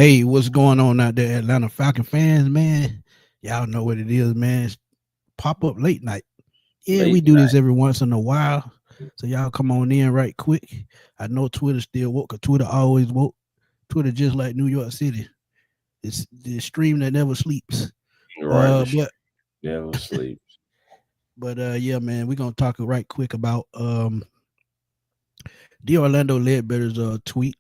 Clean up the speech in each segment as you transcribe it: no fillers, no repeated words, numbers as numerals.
Hey, what's going on out there, Atlanta Falcon fans, man? Y'all know what it is, man. It's pop up late night. Yeah, we Late do this night. every once in a while. So y'all come on in right quick. I know Twitter still woke, 'cause Twitter always woke. Twitter just like New York City. It's the stream that never sleeps. Right. Uh, The but never sleeps. yeah, man, we're gonna talk right quick about the Orlando Ledbetter's tweet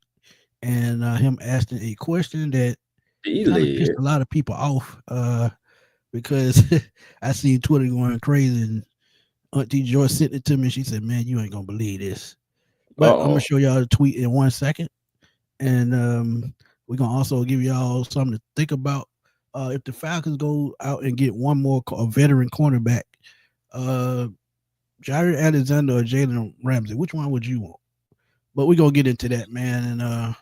and him asking a question that kind of pissed Delay. a lot of people off. Because I see Twitter going crazy, and Auntie Joy sent it to me. She said, "Man, you ain't gonna believe this." But I'm gonna Uh-oh. show y'all the tweet in 1 second, and we're gonna also give y'all something to think about. If the Falcons go out and get one more a veteran cornerback, uh, Jaire Alexander or Jalen Ramsey, which one would you want? But we're gonna get into that, man, and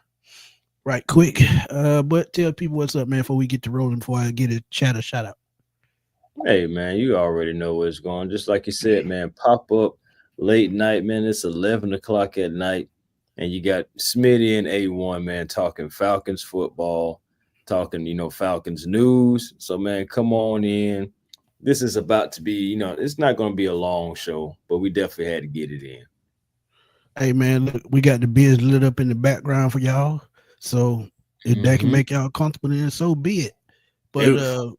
right quick. But tell people what's up, man, before we get to rolling. Before I get a shout out. Hey man, you already know where it's going. Just like you said, man, pop up late night, man. It's 11 o'clock at night. And you got Smitty and A1, man, talking Falcons football, talking, Falcons news. So man, come on in. This is about to be, it's not gonna be a long show, but we definitely had to get it in. Hey man, look, we got the biz lit up in the background for y'all. So if that can Mm-hmm. make y'all comfortable, then so be it. But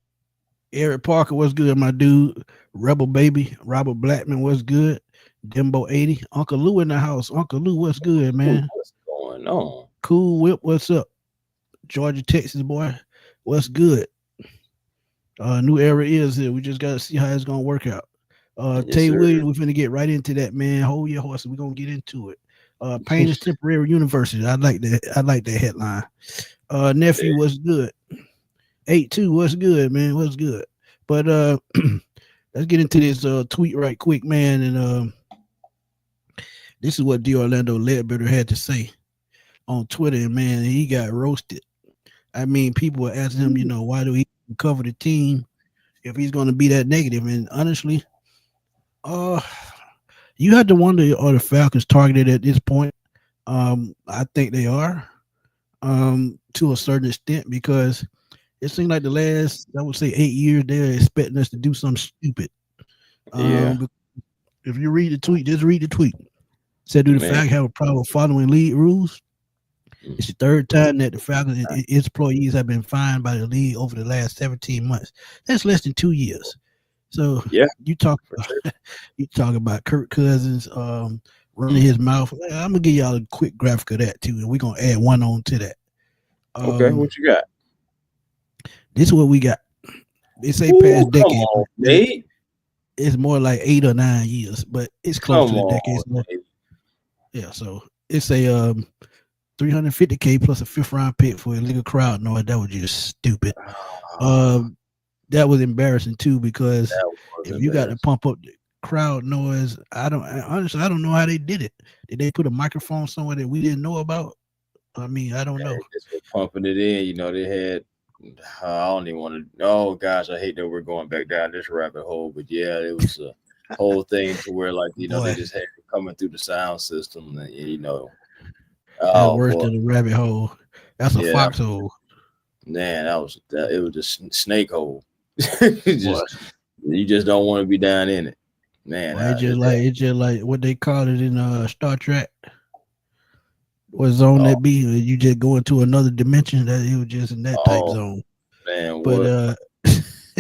Eric Parker was good, my dude. Rebel Baby, Robert Blackman was good. Dembo 80. Uncle Lou in the house. Uncle Lou, what's good, man? What's going on? Cool Whip, what's up? Georgia, Texas boy, what's good? New era is here. We just gotta see how it's gonna work out. Yes, Tay sir. Williams, we're finna get right into that, man. Hold your horses. We're gonna get into it. Pain is temporary university. I like that. I like that headline. Nephew, what's good? 8-2, what's good, man? What's good? But let's get into this tweet right quick, man. And this is what D Orlando Ledbetter had to say on Twitter, and man, he got roasted. I mean, people were asking him, why do he cover the team if he's going to be that negative? And honestly, uh, you had to wonder, are the Falcons targeted at this point? I think they are, to a certain extent, because it seems like the last, I would say, 8 years, they're expecting us to do something stupid. Yeah, If you read the tweet, just read the tweet. Said, do the man. Falcons have a problem following league rules? Mm. It's the third time that the Falcons and its employees have been fined by the league over the last 17 months. That's less than 2 years. So Yeah, you talk for sure. you talk about Kirk Cousins running his mouth. I'm gonna give y'all a quick graphic of that too, and we're gonna add one on to that. Okay, what you got? This is what we got. They say Ooh, past come decade. on, Nate. It's more like 8 or 9 years, but it's close Come to the on, decade. So, Nate. yeah, so it's a 350K plus a fifth round pick for illegal crowd noise. That was just stupid. Ah, That was embarrassing too, because that was if you got to embarrassing. pump up the crowd noise, I don't know how they did it. Did they put a microphone somewhere that we didn't know about? I mean, I don't know. They just were pumping it in. They had. I don't even want to. Oh gosh, I hate that we're going back down this rabbit hole. But yeah, it was a whole thing to where like they Boy, just had it coming through the sound system. And. that's Oh worse boy, than a rabbit hole. That's a yeah, foxhole. man, it was just snake hole. It Boy, just you just don't want to be down in it, man. boy, it's just like what they call it in Star Trek. What zone Oh, that be? You just go into another dimension. That it was just in that type oh zone. man, But what?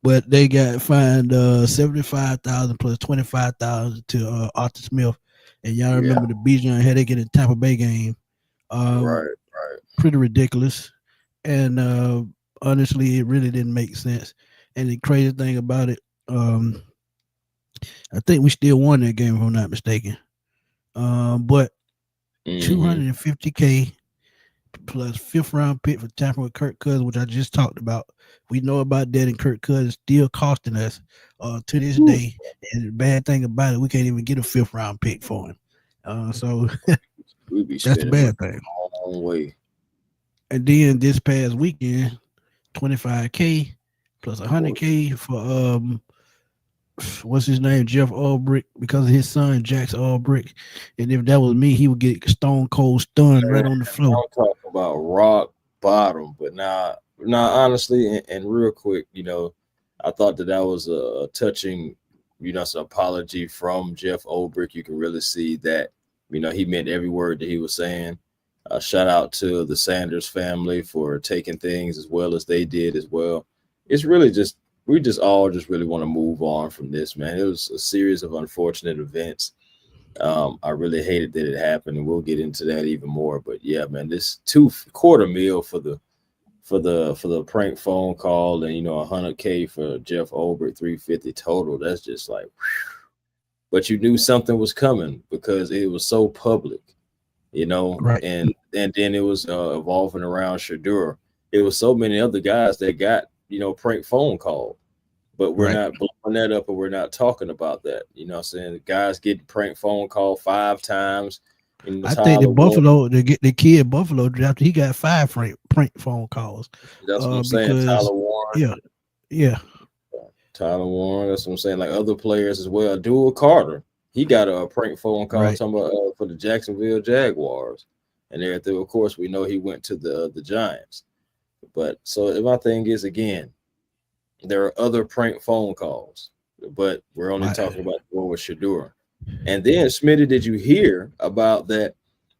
but they got fined 75,000 plus 25,000 to Arthur Smith, and y'all Yeah, remember the Bijan headache in the Tampa Bay game. right, Um, right. Pretty ridiculous, and honestly, it really didn't make sense. And the crazy thing about it, I think we still won that game if I'm not mistaken. But Mm-hmm. 250K plus fifth round pick for tampering with Kirk Cousins, which I just talked about. We know about that, and Kirk Cousins still costing us to this day. And the bad thing about it, we can't even get a fifth round pick for him. So We be that's the spending money bad thing. the wrong way. And then this past weekend, 25K plus Boy, 100K for what's his name, Jeff Ulbrich, because of his son Jax Ulbrich. And if that was me, he would get stone cold stunned right man, on the floor. I'm talking about Rock. bottom. But now honestly, and real quick, I thought that was a touching, it's an apology from Jeff Ulbrich. You can really see that, he meant every word that he was saying. Shout out to the Sanders family for taking things as well as they did as well. It's really we all really want to move on from this, man. It was a series of unfortunate events. I really hated that it happened, and we'll get into that even more. But yeah, man, this $250,000 for the prank phone call, and $100K for Jeff Ulbrich, $350 total. That's just like, whew. But you knew something was coming because it was so public, Right. and then it was evolving around Shedeur. It was so many other guys that got prank phone call, but we're not blowing that up, and we're not talking about that. You know what I'm saying? The guys get prank phone call 5 times. I think the kid Buffalo drafted, he got 5 prank phone calls. That's what I'm saying. Tyler Warren. Yeah. Tyler Warren. That's what I'm saying. Like other players as well. Dual Carter, he got a prank phone call talking about for the Jacksonville Jaguars, and there, of course, we know he went to the Giants. But so my thing is, again, there are other prank phone calls, but we're only talking about the one with Shedeur. And then, Smitty, did you hear about that?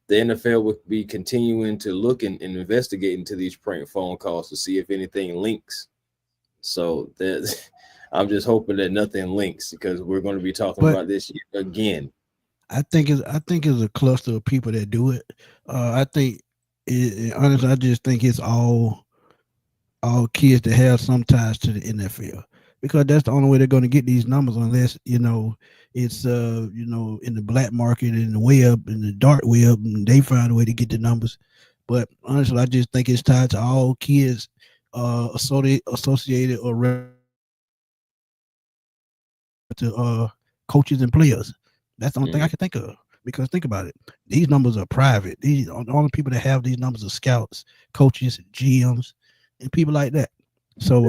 The NFL would be continuing to look and investigate into these prank phone calls to see if anything links. So I'm just hoping that nothing links, because we're going to be talking about this again. I think it's a cluster of people that do it. I think, honestly, I just think it's all kids that have some ties to the NFL, because that's the only way they're going to get these numbers, unless it's in the black market, in the web, in the dark web, and they find a way to get the numbers. But honestly, I just think it's tied to all kids associated or to coaches and players. That's the only thing I can think of. Because think about it, these numbers are private. These are the only people that have these numbers are scouts, coaches, GMs, and people like that. So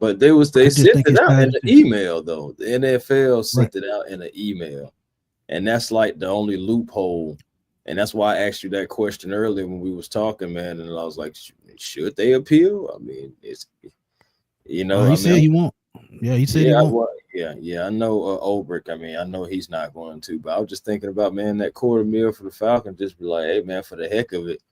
but they sent it out in the email, though. The NFL sent it out in an email, and that's like the only loophole. And that's why I asked you that question earlier when we was talking, man. And I was like, should they appeal? I mean, it's he said he won't. Yeah, he said he won't. I know Ulbrich. I mean, I know he's not going to. But I was just thinking about, man, that $250,000 for the Falcons. Just be like, hey, man, for the heck of it.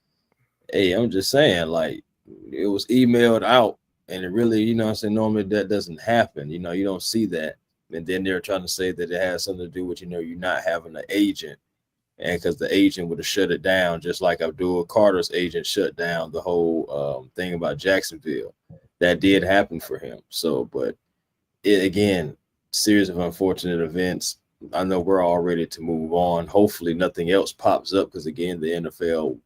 Hey, I'm just saying, like, it was emailed out. And it really, normally that doesn't happen. You don't see that. And then they're trying to say that it has something to do with, you not having an agent. And because the agent would have shut it down, just like Abdul Carter's agent shut down the whole thing about Jacksonville. That did happen for him. So, but again, series of unfortunate events. I know we're all ready to move on. Hopefully nothing else pops up, because, again, the NFL,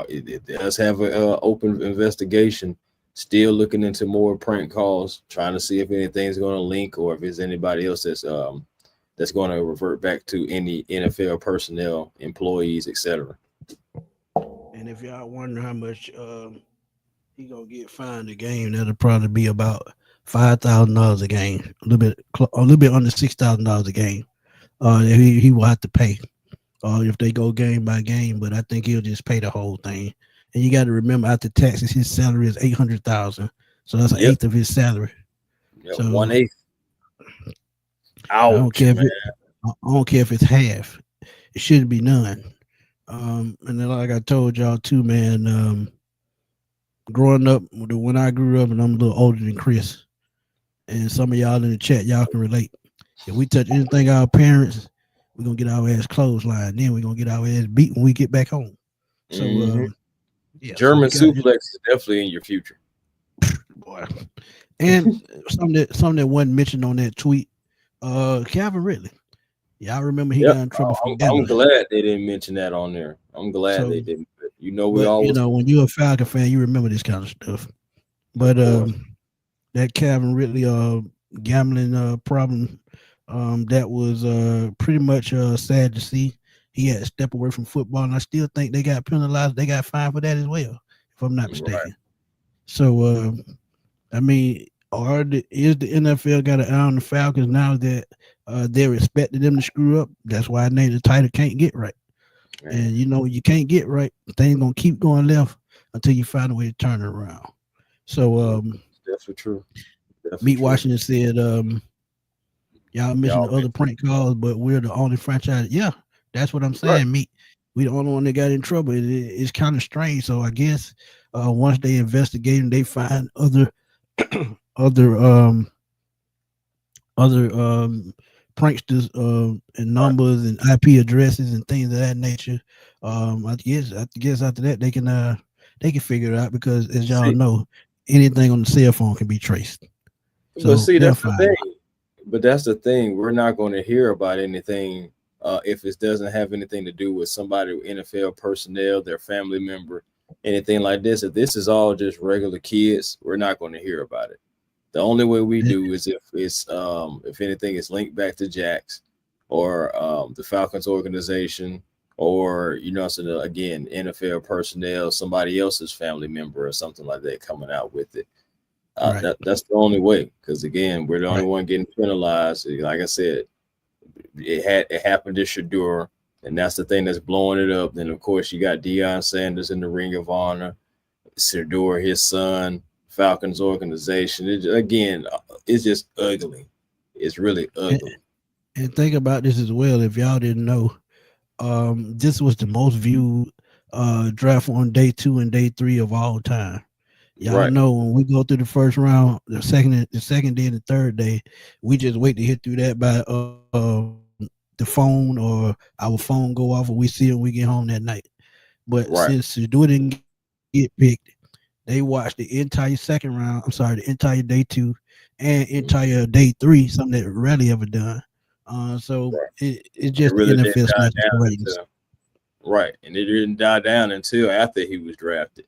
it does have an open investigation. Still looking into more prank calls, trying to see if anything's going to link, or if there's anybody else that's going to revert back to any NFL personnel, employees, etc. And if y'all wonder how much he gonna get fined a game, that'll probably be about $5,000 a game, a little bit under $6,000 a game. He will have to pay if they go game by game, but I think he'll just pay the whole thing. And you got to remember, after taxes, his salary is $800,000, so that's an eighth of his salary. Yep, so 1/8. I don't care if it's half. It shouldn't be none. And then, like I told y'all too, man. Growing up, when I grew up, and I'm a little older than Chris, and some of y'all in the chat, y'all can relate. If we touch anything our parents, we're gonna get our ass clothesline. Then we're gonna get our ass beat when we get back home. So German suplex is definitely in your future. Boy. And something that wasn't mentioned on that tweet, Calvin Ridley. Yeah, I remember he got in trouble from I'm glad they didn't mention that on there. I'm glad they didn't. When you're a Falcon fan, you remember this kind of stuff. But that Calvin Ridley gambling problem, that was pretty much sad to see. He had to step away from football, and I still think they got penalized. They got fined for that as well, if I'm not mistaken. Right. So, I mean, is the NFL got an eye on the Falcons now that they're expecting them to screw up? That's why I named the title "Can't Get Right." And you can't get right. Things gonna keep going left. until you find a way to turn it around. So Definitely true. Definitely Meat true. Washington said, y'all mentioned the Y'all other prank calls, but we're the only franchise. Yeah, that's what I'm right. saying, Meat. We the only one that got in trouble. It's kind of strange. So I guess once they investigate and they find other other pranksters and Right. numbers and IP addresses and things of that nature. I guess after that they can figure it out because as y'all See, know, anything on the cell phone can be traced. but So see, they'll that's the find out. thing. But that's the thing. We're not going to hear about anything if it doesn't have anything to do with somebody, NFL personnel, their family member, anything like this. If this is all just regular kids, we're not going to hear about it. The only way we Yeah, do is if anything is linked back to Jax or the Falcons organization or so again NFL personnel, somebody else's family member or something like that coming out with it. right, That's the only way because again we're the only right. one getting penalized. Like I said, it happened to Shador, and that's the thing that's blowing it up. Then of course you got Deion Sanders in the Ring of Honor, Shador, his son, Falcons organization. Again, it's just ugly. It's really And, ugly. and think about this as well. If y'all didn't know, this was the most viewed draft on day 2 and day 3 of all time. Y'all Right, know when we go through the first round, the second day and the third day, we just wait to hit through that by the phone or our phone go off or we see it when we get home that night. But right. since Shador didn't get picked, they watched the entire second round. I'm sorry, the entire day 2 and entire day 3, something that rarely ever done. So Right. it's just It the really NFL didn't die snatches the down ratings. until right, and it didn't die down until after he was drafted.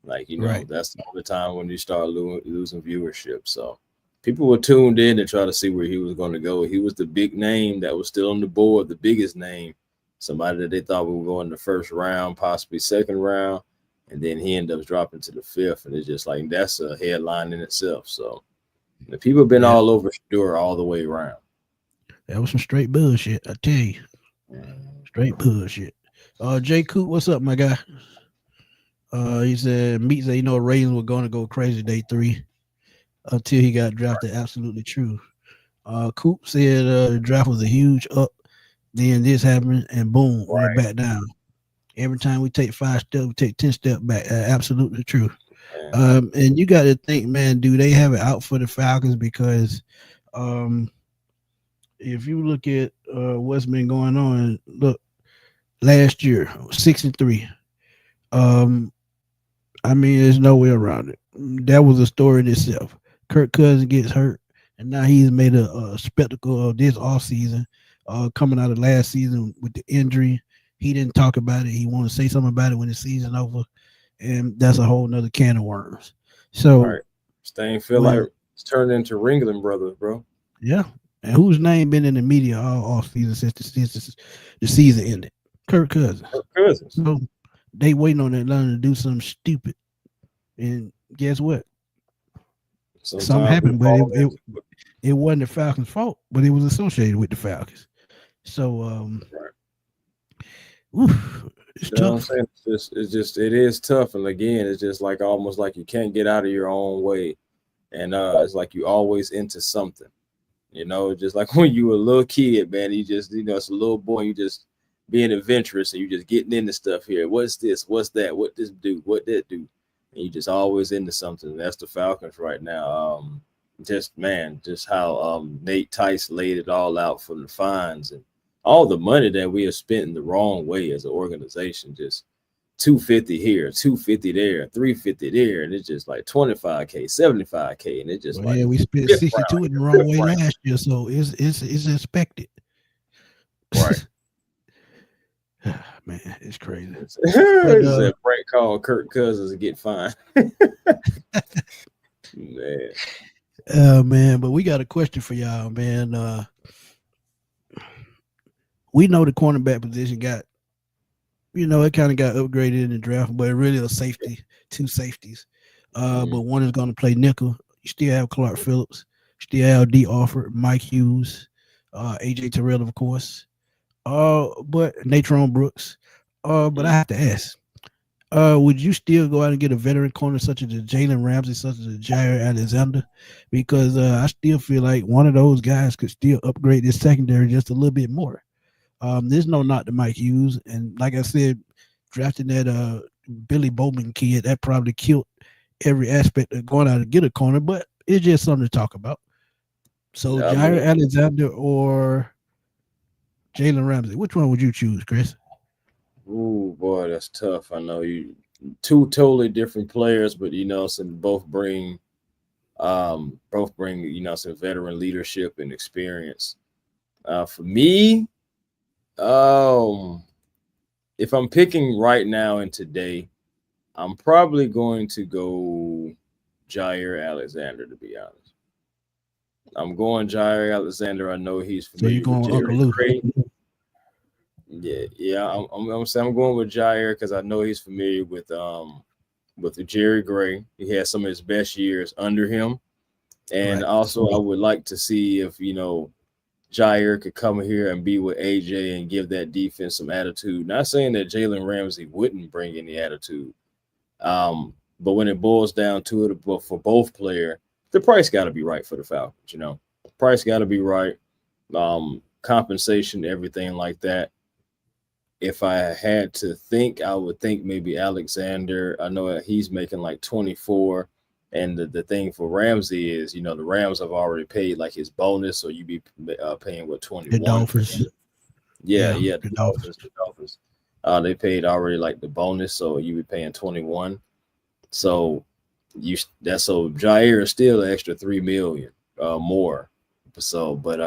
Like Right. that's the only time when you start losing viewership. So people were tuned in to try to see where he was going to go. He was the big name that was still on the board, the biggest name, somebody that they thought would go in the first round, possibly second round, and then he ended up dropping to the fifth, and it's just like that's a headline in itself. So the people have been Yeah. all over Shador all the way around. That was some straight bullshit. I tell you. Straight bullshit. Jay Coop, what's up, my guy? He said Meat said, Ravens were going to go crazy day 3 until he got drafted. Absolutely true. Coop said the draft was a huge up. Then this happened, and boom, we're Right. back down. Every time we take 5 steps, we take 10 steps back. Absolutely true. Man. And you got to think, man, do they have it out for the Falcons? Because um, if you look at what's been going on, look, last year 6-3. Um, I mean, there's no way around it. That was a story in itself. Kirk Cousins gets hurt, and now he's made a spectacle of this off season. Coming out of last season with the injury, he didn't talk about it. He wanted to say something about it when the season over, and that's a whole nother can of worms. So Right. Stain feel like when it's turned into Ringling Brothers, bro. yeah, and whose name been in the media all off season since the season ended? Kirk Cousins. Kirk Cousins. So they waiting on Atlanta to do something stupid, and guess what? Something Sometimes we happened, but fall into it. it wasn't the Falcons' fault, but it was associated with the Falcons. So, Right. it's You know what I'm tough. saying? It is tough. And again, it's just like almost like you can't get out of your own way. And it's like you always into something. Just like when you were a little kid, man, you just, it's a little boy, you just being adventurous and you just getting into stuff here. What's this? What's that? What this do? What that do? And you just always into something. And that's the Falcons right now. Just how Nate Tice laid it all out for the fines and all the money that we have spent in the wrong way as an organization. Just 250 here, 250 there, 350 there, and it's just like 25K, 75K, and it's just Well, like yeah, we spent fifth 62 in the round, wrong fifth way round. last year, so it's expected. Right. Man, it's crazy. But It's a prank call Kirk Cousins to get fined. Man. man, but we got a question for y'all, man. We know the cornerback position got, it kind of got upgraded in the draft, but really a safety, 2 safeties. But one is going to play nickel. You still have Clark Phillips, still have D. Alford, Mike Hughes, AJ Terrell, of course. But Natron Brooks. But I have to ask, Would you still go out and get a veteran corner such as Jalen Ramsey, such as Jaire Alexander? Because I still feel like one of those guys could still upgrade this secondary just a little bit more. There's no knock to Mike Hughes, and like I said, drafting that Billy Bowman kid that probably killed every aspect of going out to get a corner, but it's just something to talk about. So I Jaire mean, Alexander or Jalen Ramsey, which one would you choose, Chris? ooh, boy, that's tough. I know you two totally different players, but some both bring some veteran leadership and experience. For me, um, if I'm picking right now and today, I'm probably going to go Jaire Alexander. To be honest, I'm going Jaire Alexander. I know he's So you familiar with going Uncle Jerry Lou? Gray. Yeah. I'm saying I'm going with Jaire because I know he's familiar with the Jerry Gray. He had some of his best years under him, and Right. also I would like to see if Jaire could come here and be with AJ and give that defense some attitude. Not saying that Jalen Ramsey wouldn't bring any attitude, but when it boils down to it, but for both player, the price got to be right for the Falcons. The price got to be right. Compensation, everything like that. If I had to think, I would think maybe Alexander. I know that he's making like 24. And the thing for Ramsey is, the Rams have already paid like his bonus, so you be paying what, The 21 for Dolphins. him. Yeah, Yeah, yeah, the the Dolphins. Dolphins, the Dolphins. They paid already like the bonus, so you be paying 21. So so Jair is still an extra 3 million more. So, but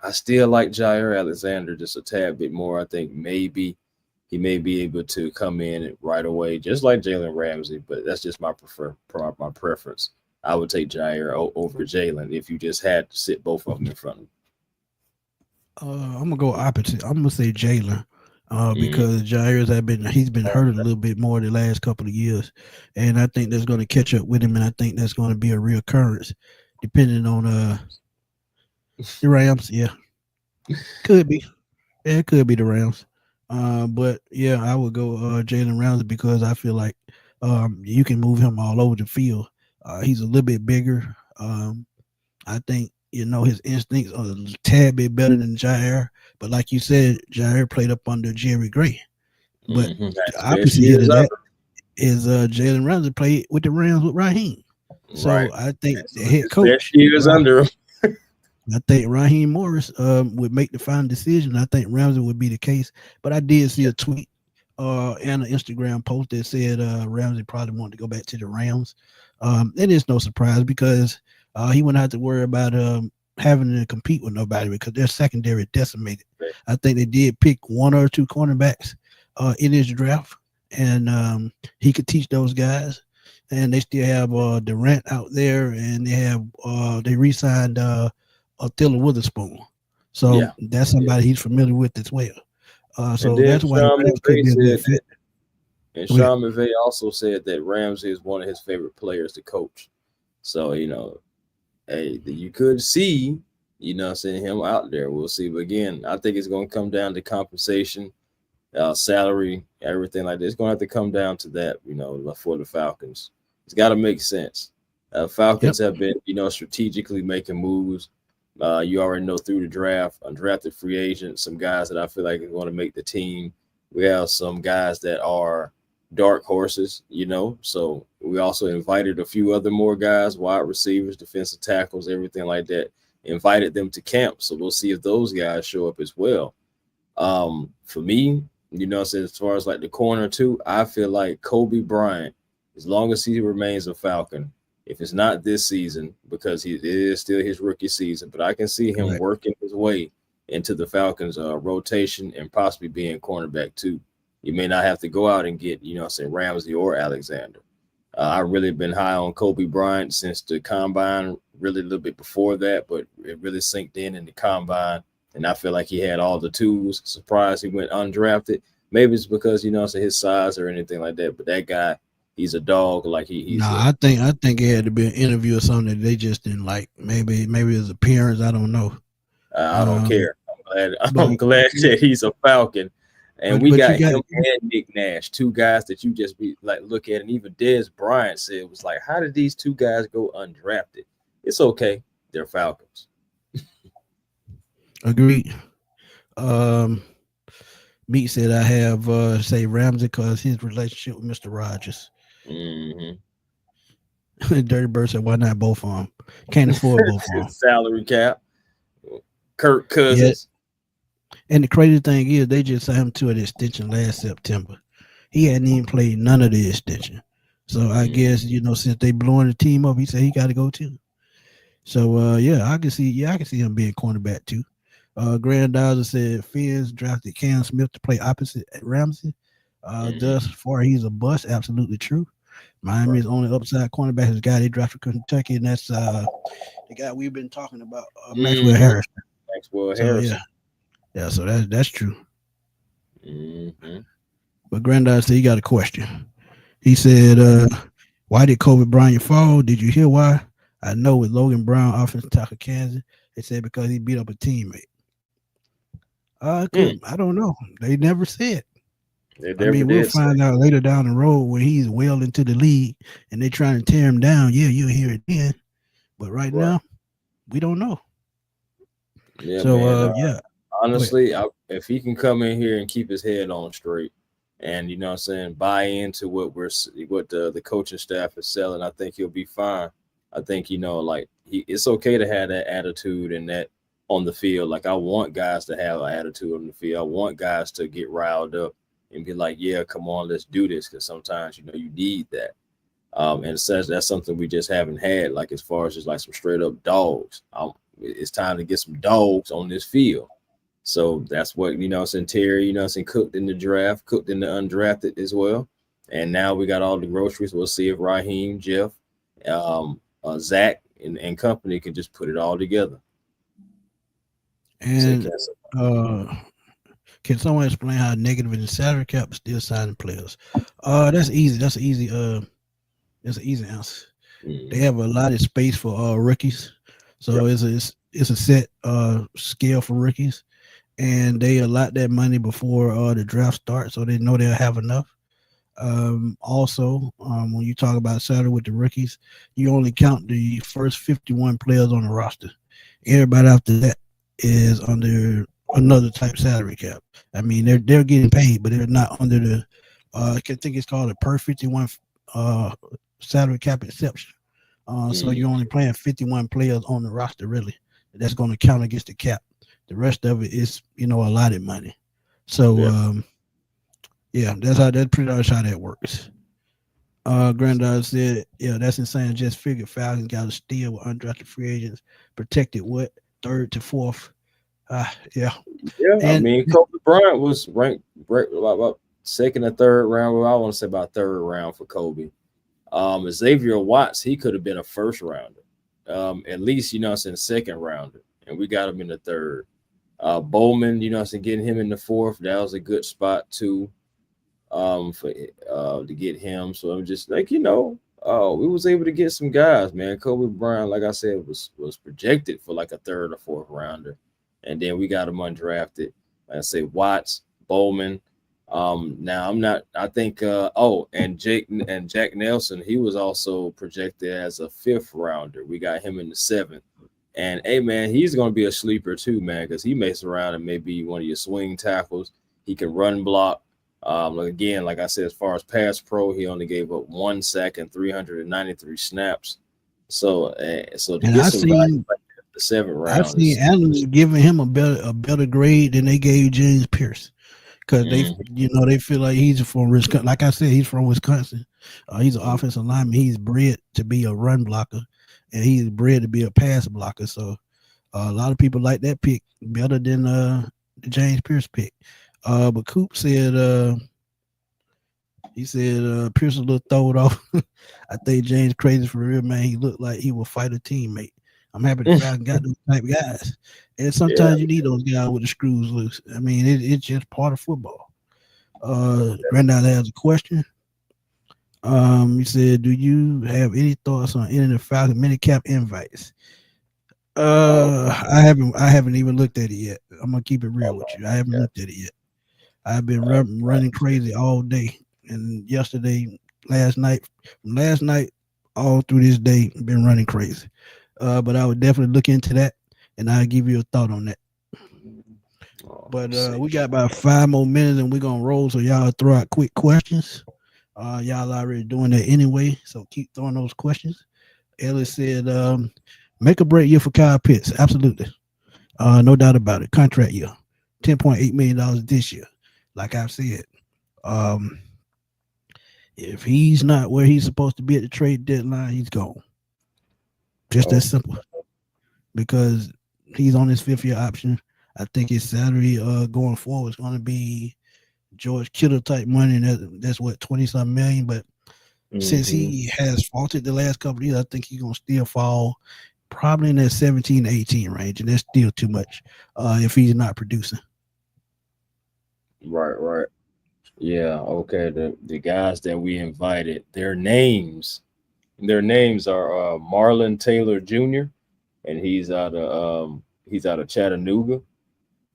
I still like Jair Alexander just a tad bit more. I think maybe he may be able to come in right away, just like Jalen Ramsey. But that's just my preference. I would take Jair over Jalen if you just had to sit both of them in front of him. I'm gonna go opposite. I'm gonna say Jalen, Mm, because he's been hurt a little bit more the last couple of years, and I think that's going to catch up with him, and I think that's going to be a reoccurrence, depending on the Rams. Yeah, could be. Yeah, it could be the Rams. But yeah, I would go Jalen Ramsey because I feel like you can move him all over the field. He's a little bit bigger. I think his instincts are a tad bit better than Jair. But like you said, Jair played up under Jerry Gray. But That's the best opposite here to years that under. is Jalen Ramsey played with the Rams with Raheem. Right. So I think That's the head his best coach, years under him. I think Raheem Morris would make the final decision. I think Ramsey would be the case. But I did see a tweet and an Instagram post that said Ramsey probably wanted to go back to the Rams. It is no surprise because he wouldn't have to worry about having to compete with nobody because their secondary decimated. I think they did pick one or two cornerbacks in his draft, and he could teach those guys. And they still have Durant out there, and they re-signed Thilla Witherspoon. So Yeah. that's Yeah. somebody he's familiar with as well. And So then that's why the Rams could be a good fit. Go ahead. Sean McVay also said that Ramsey is one of his favorite players to coach. So, hey, you could see, seeing him out there. We'll see. But again, I think it's going to come down to compensation, salary, everything like this. It's going to have to come down to that, for the Falcons. It's got to make sense. Yep. Falcons have been, strategically making moves. You already know through the draft, undrafted free agents, some guys that I feel like are going to make the team. We have some guys that are dark horses, So we also invited a few other more guys, wide receivers, defensive tackles, everything like that. Invited them to camp. So we'll see if those guys show up as well. For me, so as far as like the corner too, I feel like Kobe Bryant, as long as he remains a Falcon, if it's not this season, because it is still his rookie season, but I can see him Correct. working his way into the Falcons rotation and possibly being cornerback too. You may not have to go out and get, Ramsey or Alexander. I've really been high on Kobe Bryant since the combine, really a little bit before that, but it really sinked in the combine. And I feel like he had all the tools. Surprised he went undrafted. Maybe it's because, his size or anything like that. But that guy, he's a dog. Like he's Nah, I think it had to be an interview or something that they just didn't like. Maybe his appearance. I don't know. I don't care. I'm But glad that he's a Falcon. And we got him and Nick Nash, two guys that you just be like look at, and even Dez Bryant said it was like, how did these two guys go undrafted? It's okay, they're Falcons. Agreed. Meat said I have say Ramsey because his relationship with Mr. Rogers. Dirty Bird said, why not both of them? Can't afford both of them. Salary cap. Kirk Cousins. And the crazy thing is, they just signed him to an extension last September. He hadn't even played none of the extension. So I guess, since they blowing the team up, he said he got to go too. So I can see him being cornerback too. Granddaughter said Fins drafted Cam Smith to play opposite Ramsey. Thus far, he's a bust. Absolutely true. Miami's only upside cornerback is the guy they drafted from Kentucky, and that's the guy we've been talking about, Maxwell Harrison. Harrison. Yeah, so that's true. But Granddaughter said he got a question. He said, why did Kobe Bryant fall? Did you hear why? I know with Logan Brown, offensive tackle Kansas, they said because he beat up a teammate. I don't know. They never said. We'll find out later down the road when he's well into the league and they trying to tear him down. Yeah, you'll hear it then. But right now, we don't know. Yeah, so, honestly, if he can come in here and keep his head on straight and, buy into what the coaching staff is selling, I think he'll be fine. I think, it's okay to have that attitude and that on the field. Like, I want guys to have an attitude on the field. I want guys to get riled up and be like, yeah, come on, let's do this. Because sometimes, you need that. And it says that's something we just haven't had, like as far as just like some straight up dogs. It's time to get some dogs on this field. So that's what, Terry, cooked in the draft, cooked in the undrafted as well. And now we got all the groceries. We'll see if Raheem, Jeff, Zach, and company can just put it all together. And can someone explain how negative in the salary cap still signing players? That's easy. That's an easy answer. They have a lot of space for rookies, so it's a set scale for rookies, and they allot that money before the draft starts, so they know they'll have enough. Also, when you talk about salary with the rookies, you only count the first 51 players on the roster. Everybody after that is under another type salary cap. I mean, they're getting paid, but they're not under the I think it's called a per 51 salary cap exception. So you're only playing 51 players on the roster, really. That's going to count against the cap. The rest of it is, allotted money. So that's pretty much how that works. Granddaughter said, that's insane. Just figured Falcons got to steal with undrafted free agents, protected what? 3rd to 4th. Kobe Bryant was ranked about 2nd or 3rd round. Well, I want to say about 3rd round for Kobe. Xavier Watts, he could have been a 1st rounder, at least 2nd rounder, and we got him in the 3rd. Bowman, getting him in the 4th, that was a good spot too, to get him. So I'm just like, we was able to get some guys, man. Kobe Bryant, like I said, was projected for like a 3rd or 4th rounder. And then we got him undrafted. Like I say, Watts, Bowman. Now I think and Jack Nelson, he was also projected as a 5th rounder. We got him in the 7th. And hey man, he's gonna be a sleeper too, man, because he makes around and maybe one of your swing tackles. He can run block. Again, like I said, as far as pass pro, he only gave up 1 sack and 393 snaps. So to get some value like the 7th round. I've seen analysts giving him a better grade than they gave James Pierce, because they feel like he's from Wisconsin. Like I said, he's from Wisconsin. He's an offensive lineman. He's bred to be a run blocker, and he's bred to be a pass blocker. So a lot of people like that pick better than the James Pierce pick. But Coop said Pierce a little throwed off. I think James crazy for real, man. He looked like he will fight a teammate. I'm happy the Falcons got those type of guys. And sometimes you need those guys with the screws loose. I mean, it's just part of football. Granddad has a question. He said, do you have any thoughts on any of the Falcon minicap invites? I haven't even looked at it yet. I'm gonna keep it real with you. I haven't looked at it yet. I've been running crazy all day, and yesterday, last night, all through this day, been running crazy. But I would definitely look into that, and I'll give you a thought on that. But we got about 5 more minutes, and we're gonna roll. So y'all throw out quick questions. Y'all already doing that anyway, so keep throwing those questions. Ellis said, "Make a break year for Kyle Pitts. Absolutely, no doubt about it. Contract year, $10.8 million this year. Like I've said, um, if he's not where he's supposed to be at the trade deadline, he's gone. Just that simple. Because he's on his 5th year option. I think his salary going forward is going to be George Kittle type money, and that's what 20-something million. But since he has faltered the last couple of years, I think he's gonna still fall probably in that 17-18 range, and that's still too much if he's not producing. Right. Yeah, okay. The guys that we invited, their names are Marlon Taylor Jr. and he's out of Chattanooga.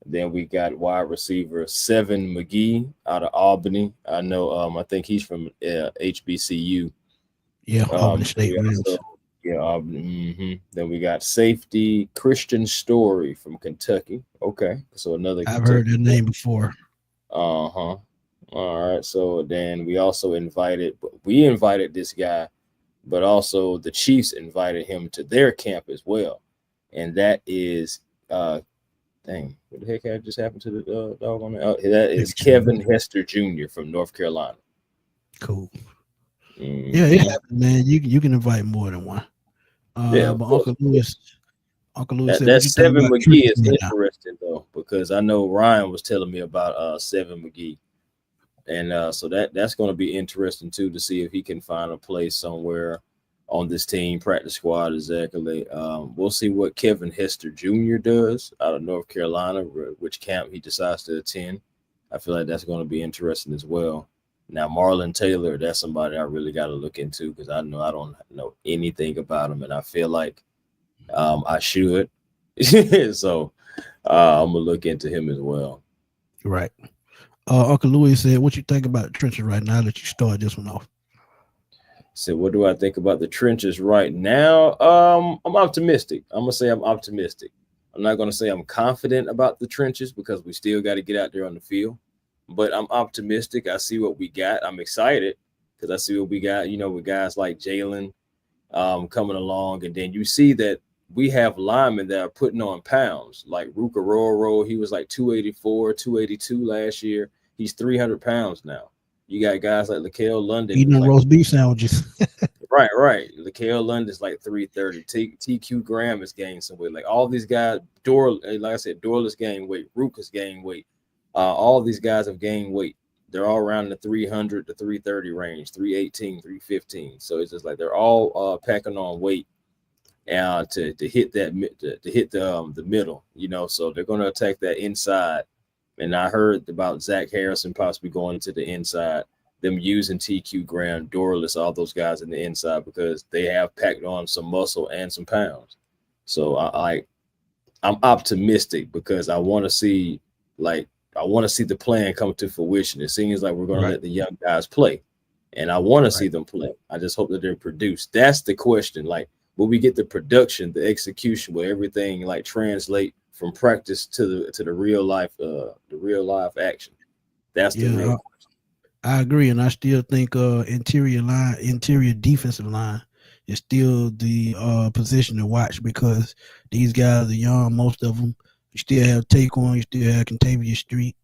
Then we got wide receiver Seven McGee out of Albany. I know. I think he's from HBCU. Yeah, Albany State. Albany. Then we got safety Christian Story from Kentucky. Okay, so another. I've heard that name before. All right. So then we also invited this guy, but also the Chiefs invited him to their camp as well, and that is dang, what the heck just happened to the dog on that? That is Kevin Hester Jr. from North Carolina. Cool. Yeah, it happens, man. You can invite more than one. But Uncle Lewis said that Seven McGee is interesting though, because I know Ryan was telling me about Seven McGee, and so that's going to be interesting too to see if he can find a place somewhere on this team, practice squad exactly. We'll see what Kevin Hester Jr. does out of North Carolina, which camp he decides to attend. I feel like that's going to be interesting as well. Now, Marlon Taylor, that's somebody I really got to look into because I know I don't know anything about him, and I feel like I should. So I'm going to look into him as well. Right. Uncle Louis said, what you think about the trenches right now that you start this one off? So what do I think about the trenches right now? I'm optimistic. I'm going to say I'm optimistic. I'm not going to say I'm confident about the trenches because we still got to get out there on the field. But I'm optimistic. I see what we got. I'm excited because I see what we got, with guys like Jalen coming along. And then you see that we have linemen that are putting on pounds. Like Ruka Roro, he was like 284, 282 last year. He's 300 pounds now. You got guys like Lakel London. Eating roast beef sandwiches. Right. Lakel London's like 330. TQ Graham has gained some weight. Like all these guys, like I said, Dorless gained weight. Ruka's gained weight. All these guys have gained weight. They're all around the 300 to 330 range, 318, 315. So it's just like they're all packing on weight to hit the middle, So they're going to attack that inside. And I heard about Zach Harrison possibly going to the inside, them using TQ Graham, Dorless, all those guys in the inside because they have packed on some muscle and some pounds. So I'm optimistic because I want to see the plan come to fruition. It seems like we're going to let the young guys play, and I want to see them play. I just hope that they're produced. That's the question. Like, will we get the production, the execution, will everything like translate from practice to the real life action? That's the real question. I agree, and I still think interior defensive line is still the position to watch because these guys are young, most of them. You still have Taquan, you still have Contavia Street,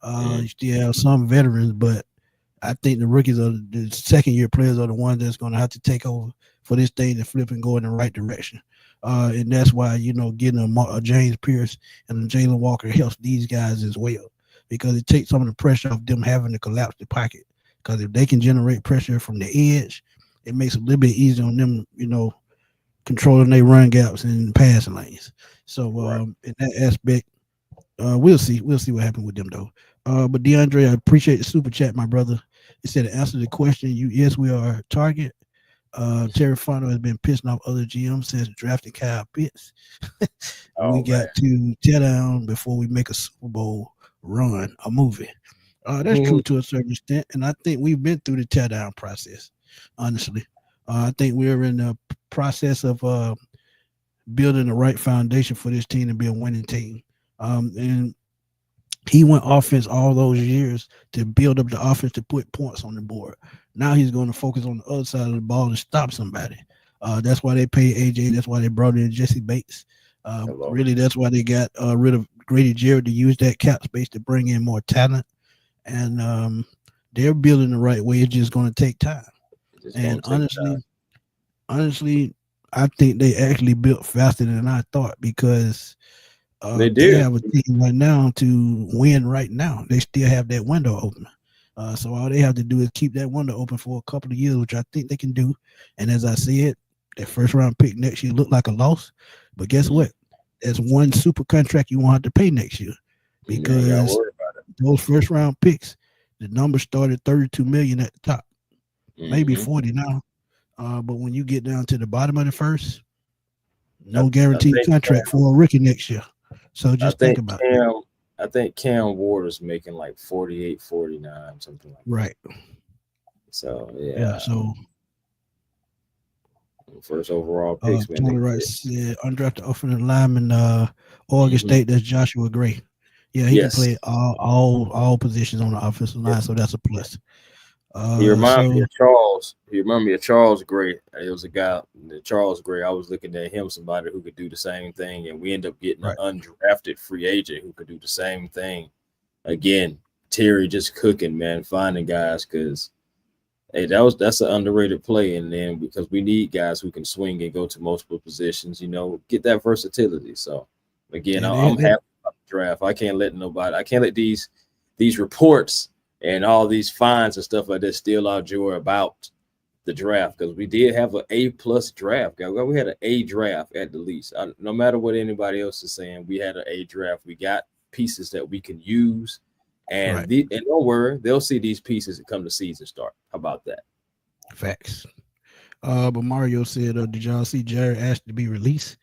you still have some veterans, but I think the rookies are the second-year players are the ones that's going to have to take over for this thing to flip and go in the right direction. And that's why, getting a James Pierce and a Jalen Walker helps these guys as well because it takes some of the pressure off them having to collapse the pocket. Because if they can generate pressure from the edge, it makes it a little bit easier on them, controlling their run gaps and passing lanes. So in that aspect, we'll see what happens with them though. But DeAndre, I appreciate the super chat, my brother. He said to answer the question, yes, we are a target. Terry Fonto has been pissing off other GMs since drafting Kyle Pitts. We got to tear down before we make a Super Bowl run, a movie. That's true to a certain extent, and I think we've been through the teardown process. Honestly, I think we're in the process of building the right foundation for this team to be a winning team. And he went offense all those years to build up the offense to put points on the board. Now he's going to focus on the other side of the ball to stop somebody. That's why they paid AJ. That's why they brought in Jesse Bates. Really, that's why they got rid of Grady Jarrett to use that cap space to bring in more talent. And they're building the right way. It's just going to take time. And honestly, I think they actually built faster than I thought because they have a team right now to win right now. They still have that window open. So all they have to do is keep that window open for a couple of years, which I think they can do. And as I said, that first round pick next year looked like a loss. But guess what? There's one super contract you won't have to pay next year because those first round picks, the number started 32 million at the top, maybe 40 now. But when you get down to the bottom of the first, no guaranteed contract for a rookie next year. So just think about it. I think Cam Ward is making like 48, 49, something like that. Right. So yeah. So first overall picks, man. Tony Wright said undrafted offensive lineman, Oregon State. That's Joshua Gray. Yeah, he can play all positions on the offensive line, so that's a plus. He reminds me of Charles. He reminded me of Charles Gray. It was a guy, Charles Gray. I was looking at him, somebody who could do the same thing, and we end up getting an undrafted free agent who could do the same thing. Again, Terry just cooking, man, finding guys because, hey, that's an underrated play. And then because we need guys who can swing and go to multiple positions, get that versatility. So again, I'm happy about the draft. I can't let these reports and all these fines and stuff like that steal our joy about the draft because we did have an A+ draft. We had an A draft at the least. No matter what anybody else is saying, we had an A draft. We got pieces that we can use, and and don't worry, they'll see these pieces that come the season start. How about that? Facts. But Mario said, did y'all see Jaire asked to be released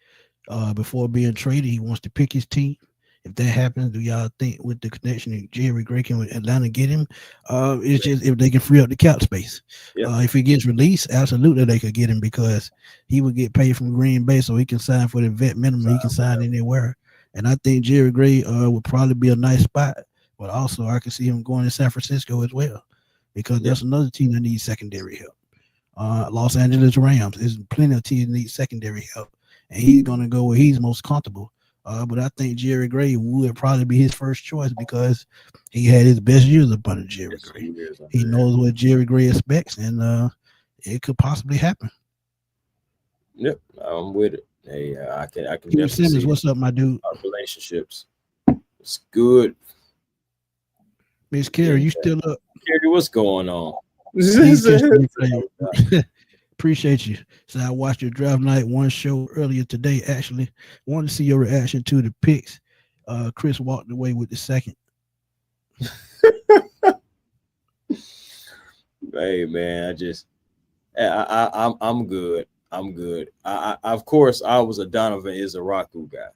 before being traded? He wants to pick his team. If that happens, do y'all think with the connection that Jerry Gray can with Atlanta get him? It's just if they can free up the cap space. If he gets released, absolutely they could get him because he would get paid from Green Bay, so he can sign for the vet minimum. He can sign anywhere. And I think Jerry Gray would probably be a nice spot, but also I can see him going to San Francisco as well because that's another team that needs secondary help. Los Angeles Rams, there's plenty of teams that need secondary help, and he's going to go where he's most comfortable. But I think Jerry Gray would probably be his first choice because he had his best years up under Jerry Gray. He knows what Jerry Gray expects, and it could possibly happen. Yep, I'm with it. Hey, I can definitely Simmons, what's up, my dude? Our relationships, it's good. Miss Carey, you still up? Carey, what's going on? Appreciate you. So I watched your draft night one show earlier today. Actually, wanted to see your reaction to the picks. Chris walked away with the second. Hey man, I'm good. I'm good. I of course I was a Donovan Izaraku guy.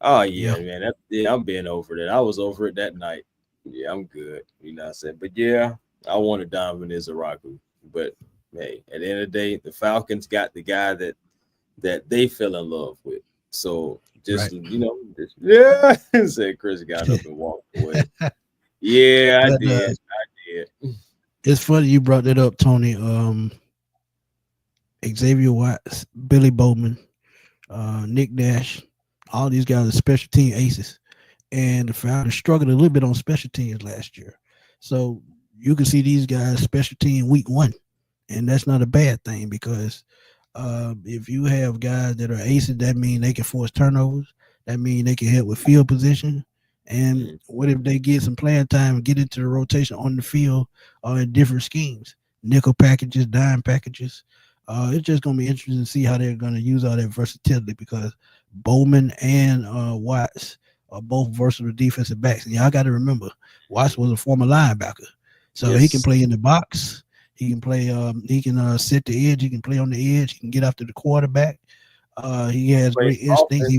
Oh yeah, man. I'm being over that. I was over it that night. Yeah, I'm good. You know what I said? But yeah, I wanted Donovan Izaraku. But hey, at the end of the day, the Falcons got the guy that they fell in love with. So just said Chris got up and walked away. Yeah, I did. It's funny you brought that up, Tony. Xavier Watts, Billy Bowman, Nick Nash, all these guys are special team aces. And the Falcons struggled a little bit on special teams last year. So you can see these guys special team week one. And that's not a bad thing because if you have guys that are aces, that means they can force turnovers. That means they can help with field position. And what if they get some playing time and get into the rotation on the field in different schemes, nickel packages, dime packages. It's just going to be interesting to see how they're going to use all that versatility because Bowman and Watts are both versatile defensive backs. And y'all got to remember, Watts was a former linebacker. So he can play in the box. He can play. He can set the edge. He can play on the edge. He can get after the quarterback. He has great instincts.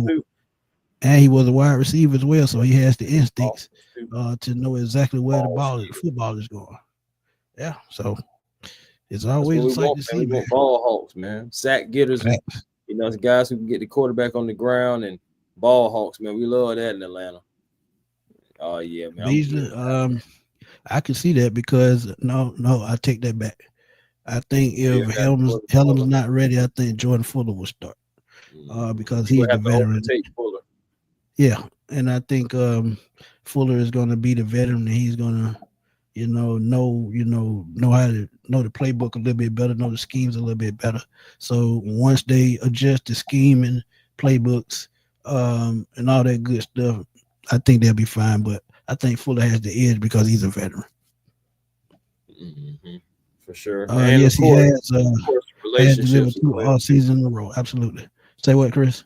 and he was a wide receiver as well, so he has the instincts Awesome, too. to know exactly where the Ball the skills. football is going. Yeah, so it's That's always what a we sight want, to man. see, We man. want ball hawks, man. Sack getters and Facts. the guys who can get the quarterback on the ground and ball hawks, man. We love that in Atlanta. Oh yeah, man. I'm good Beasley, with that. I can see that because no, I take that back. I think Still if got Helm's Jordan Helm's Fuller. not ready, I think Jordan Fuller will start because He he's would the have to veteran. overtake Fuller. Yeah, and I think Fuller is going to be the veteran, and he's going to know how to know the playbook a little bit better, know the schemes a little bit better. So once they adjust the scheme and playbooks and all that good stuff, I think they'll be fine. But I think Fuller has the edge because he's a veteran. hmm For sure, and Yes, he of course, has delivered relationships as two well all too. season in a row. Absolutely. Say what, Chris?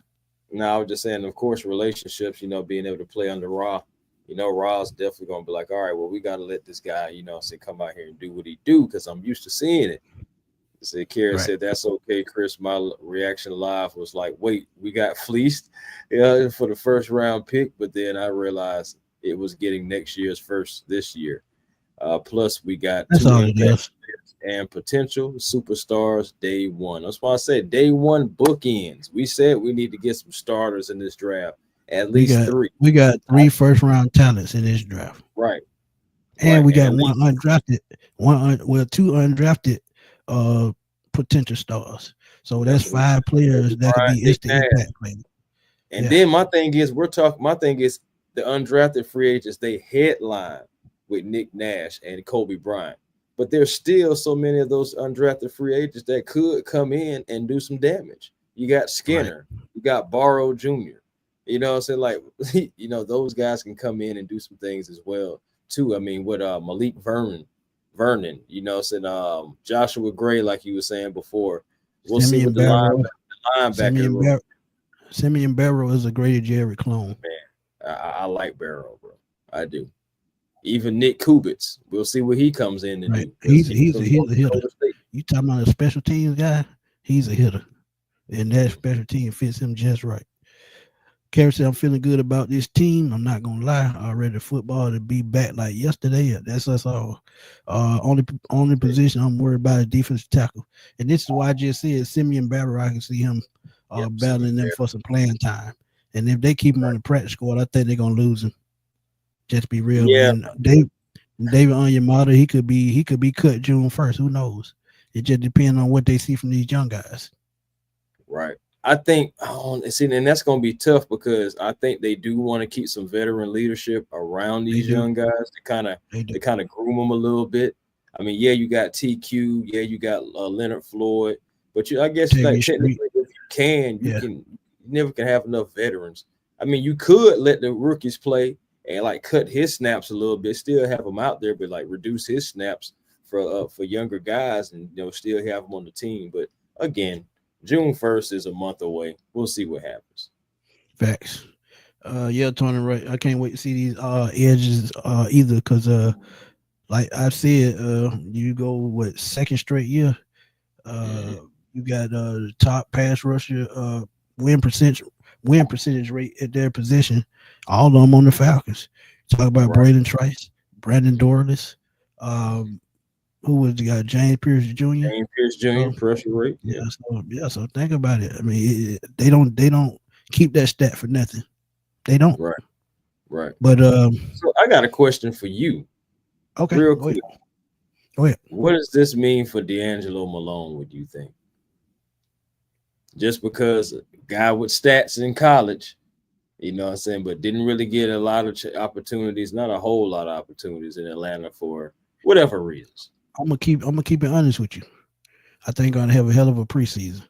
Now, I was just saying, of course, relationships. Being able to play under Raw. Raw's definitely gonna be like, all right, well, we gotta let this guy, say, come out here and do what he do because I'm used to seeing it. Said Karen Right. said that's okay, Chris. My reaction live was like, wait, we got fleeced, yeah, for the first round pick, but then I realized it was getting next year's first this year. Plus, we got That's two all it impact is. players and potential superstars day one. That's why I said day one bookends. We said we need to get some starters in this draft, at We least got three. we got three first round talents in this draft. Right, And right, we and got at one least undrafted, two undrafted uh potential stars. So that's that's what we said. five players Kobe that could Bryant, be Nick instant Nash. impact players. And Yeah, then my thing is, we're talking. My thing is the undrafted free agents. They headline with Nick Nash and Kobe Bryant, but there's still so many of those undrafted free agents that could come in and do some damage. You got right. Skinner, you got Barrow Jr. What I'm saying, like, those guys can come in and do some things as well too. I mean, with Malik Vernon, saying Joshua Gray, like you were saying before. We'll see Simeon what the Barrow, linebacker Simeon room. Barrow, Simeon Barrow is a great Jerry clone. I like Barrow, bro. I do. Even Nick Kubitz. We'll see what he comes in to Right. do because he's from He's North a hitter. Dakota State. You talking about a special teams guy? He's a hitter, and that special team fits him just right. Kerry said, I'm feeling good about this team. I'm not gonna lie. I'm ready for football to be back like yesterday. That's us all. Only position I'm worried about is defensive tackle. And this is why I just said Simeon Barrow, I can see him Yep, Simeon battling them Barrow. for some playing time. And if they keep him on the practice squad, I think they're gonna lose him. Just be real, Yeah, man. David Onyemata, he could be cut June 1st. Who knows? It just depends on what they see from these young guys. right. I think see, and that's gonna be tough because I think they do want to keep some veteran leadership around They these do. young guys to kind of They do. groom them a little bit. I mean, yeah, you got TQ, yeah, you got Leonard Floyd, but I guess like Tavy Street. technically, if you Yeah. can, you never can have enough veterans. I mean, you could let the rookies play and like cut his snaps a little bit, still have him out there, but like reduce his snaps for younger guys, and still have them on the team. But again, June 1st is a month away. We'll see what happens. Facts. Yeah, Tony, right. I can't wait to see these edges either because like I said, you go what second straight year. Uh Mhm. you got the top pass rusher win percentage win percentage rate at their position. All of them on the Falcons. Talk about Right. Braden Trice, Brandon Dorless, um, who was the guy, James Pierce Jr. James Pierce Jr. So pressure rate. Yeah. so think about it. I mean, they don't keep that stat for nothing. They don't. Right. Right. But So I got a question for you, okay, real go ahead. quick. Go ahead. What does this mean for D'Angelo Malone? Would you think? Just because a guy with stats in college, what I'm saying, but didn't really get a lot of opportunities, not a whole lot of opportunities in Atlanta for whatever reasons. I'm gonna keep it honest with you. I think I'm gonna have a hell of a preseason,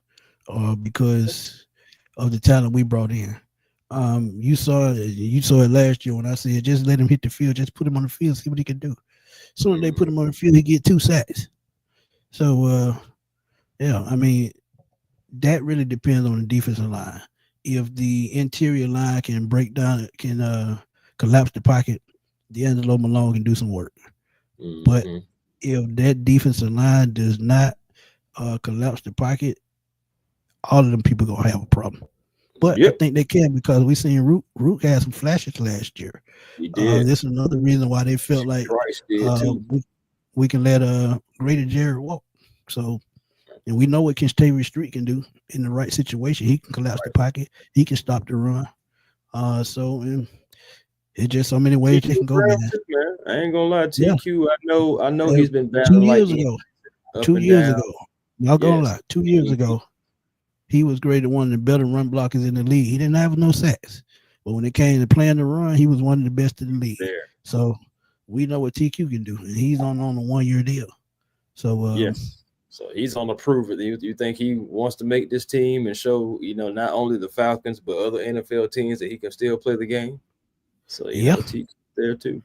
because of the talent we brought in. You saw it last year when I said just let him hit the field, just put him on the field, see what he can do. Soon as they put him on the field, he get 2 sacks. So yeah, I mean that really depends on the defensive line. If the interior line can break down, can collapse the pocket, D'Angelo Malone can do some work. But Mm-hmm. if that defensive line does not collapse the pocket, all of them people gonna have a problem. But I think they can because we seen Root had some flashes last year. He did. This is another reason why they felt like Christ did too. we can let greater Jaire walk. So, and we know what Kenstavius Street can do in the right situation. He can collapse the pocket. He can stop the run. So and it's just so many ways they can go. Man. I ain't gonna lie, TQ. I know he's been battling 2 years ago. 2 years ago, not gonna lie. 2 years ago, he was graded one of the better run blockers in the league. He didn't have no sacks, but when it came to playing the run, he was one of the best in the league. So we know what TQ can do, and he's on a 1 year deal. So yes, so he's on the prove it. You think he wants to make this team and show not only the Falcons but other NFL teams that he can still play the game? So TQ there too.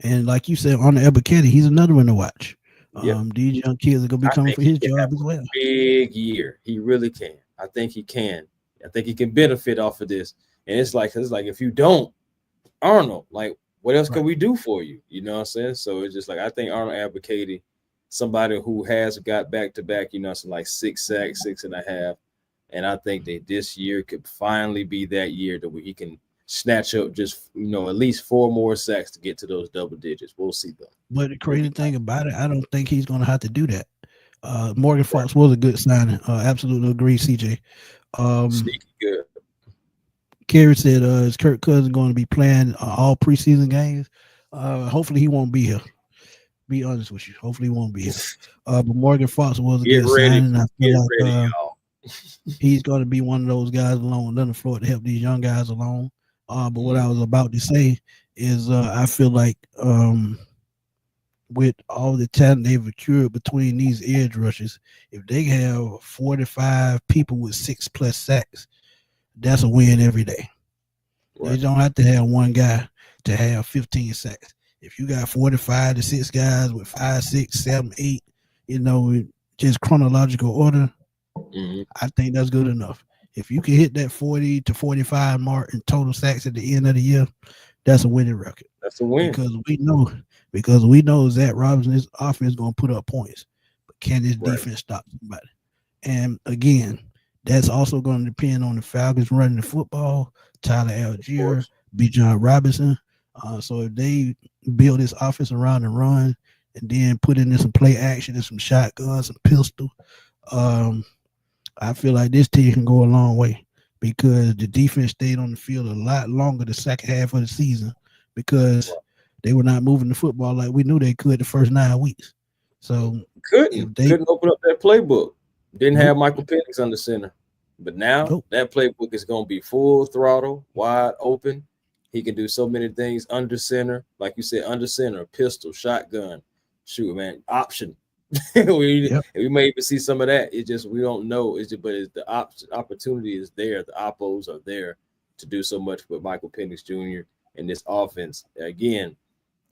And like you said, on the Albuquerque, he's another one to watch. These young kids are gonna be coming for his job as well. Big year, he really can. I think he can. I think he can benefit off of this. And it's like if you don't, Arnold, like what else can we do for you? You know what I'm saying? So it's just like I think Arnold Albuquerque, somebody who has got back to back, like 6 sacks, 6.5, and I think that this year could finally be that year that he can snatch up just at least 4 more sacks to get to those double digits. We'll see though. But the crazy thing about it, I don't think he's going to have to do that. Morgan Fox was a good signing. Absolutely agree, CJ. Sneaky good. Kerry said, is Kirk Cousins going to be playing all preseason games? Hopefully he won't be here. Be honest with you. Hopefully he won't be here. But Morgan Fox was a good signing. I feel like he's going to be one of those guys along with Floyd to help these young guys along. But what I was about to say is I feel like with all the talent they've accrued between these edge rushers, if they have 45 people with 6+ sacks, that's a win every day. Right. They don't have to have one guy to have 15 sacks. If you got 45 to 6 guys with 5, 6, 7, 8, just chronological order, I think that's good enough. If you can hit that 40 to 45 mark in total sacks at the end of the year, that's a winning record. That's a win. Because we know Zach Robinson's offense is going to put up points. But can this defense stop somebody? And again, that's also going to depend on the Falcons running the football, Tyler Algier, Bijan Robinson. So if they build this offense around the run and then put in some play action and some shotguns, some pistol, I feel like this team can go a long way because the defense stayed on the field a lot longer the second half of the season because they were not moving the football like we knew they could the first 9 weeks. So couldn't open up that playbook. Didn't have Michael Penix under center. But now that playbook is going to be full throttle, wide open. He can do so many things under center. Like you said, under center, pistol, shotgun. Shoot, man, option. we may even see some of that. It's just we don't know. But the opportunity is there. The oppos are there to do so much with Michael Penix Jr. and this offense. Again,